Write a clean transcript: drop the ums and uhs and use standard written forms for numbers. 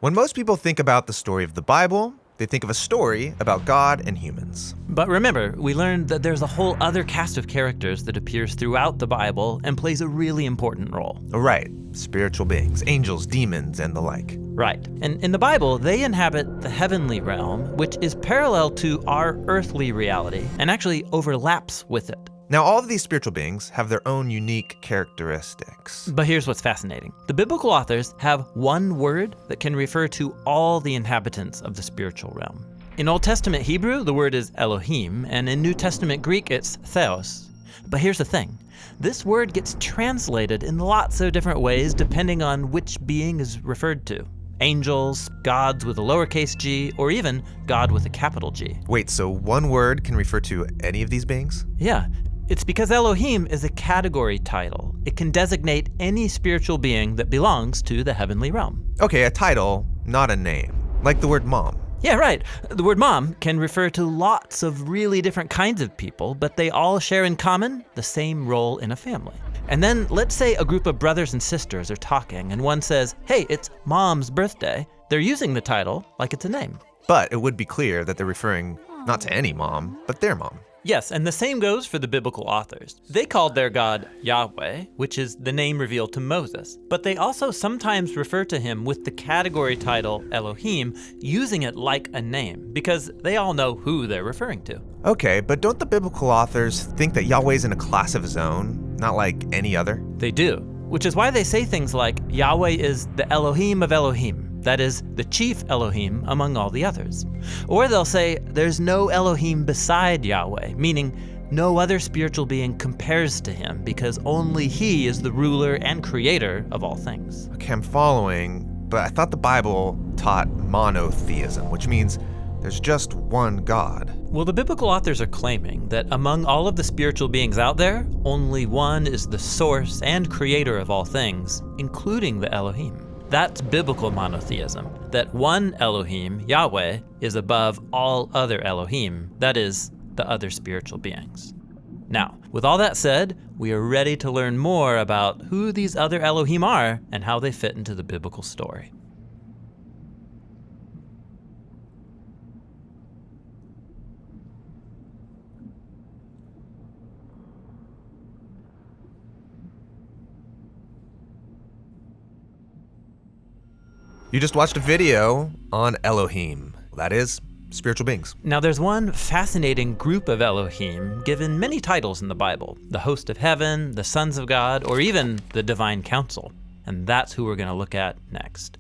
When most people think about the story of the Bible, they think of a story about God and humans. But remember, we learned that there's a whole other cast of characters that appears throughout the Bible and plays a really important role. Right, spiritual beings, angels, demons, and the like. Right, and in the Bible, they inhabit the heavenly realm, which is parallel to our earthly reality and actually overlaps with it. Now, all of these spiritual beings have their own unique characteristics. But here's what's fascinating. The biblical authors have one word that can refer to all the inhabitants of the spiritual realm. In Old Testament Hebrew, the word is Elohim, and in New Testament Greek, it's theos. But here's the thing. This word gets translated in lots of different ways depending on which being is referred to. Angels, gods with a lowercase g, or even God with a capital G. Wait, so one word can refer to any of these beings? Yeah. It's because Elohim is a category title. It can designate any spiritual being that belongs to the heavenly realm. Okay, a title, not a name. Like the word mom. Yeah, right. The word mom can refer to lots of really different kinds of people, but they all share in common the same role in a family. And then let's say a group of brothers and sisters are talking, and one says, hey, it's mom's birthday. They're using the title like it's a name. But it would be clear that they're referring not to any mom, but their mom. Yes, and the same goes for the biblical authors. They called their God Yahweh, which is the name revealed to Moses, but they also sometimes refer to him with the category title Elohim, using it like a name, because they all know who they're referring to. Okay, but don't the biblical authors think that Yahweh's in a class of his own, not like any other? They do, which is why they say things like Yahweh is the Elohim of Elohim. That is, the chief Elohim among all the others. Or they'll say, there's no Elohim beside Yahweh, meaning no other spiritual being compares to him because only he is the ruler and creator of all things. Okay, I'm following, but I thought the Bible taught monotheism, which means there's just one God. Well, the biblical authors are claiming that among all of the spiritual beings out there, only one is the source and creator of all things, including the Elohim. That's biblical monotheism, that one Elohim, Yahweh, is above all other Elohim, that is, the other spiritual beings. Now, with all that said, we are ready to learn more about who these other Elohim are and how they fit into the biblical story. You just watched a video on Elohim. That is, spiritual beings. Now there's one fascinating group of Elohim given many titles in the Bible. The host of heaven, the sons of God, or even the divine council. And that's who we're going to look at next.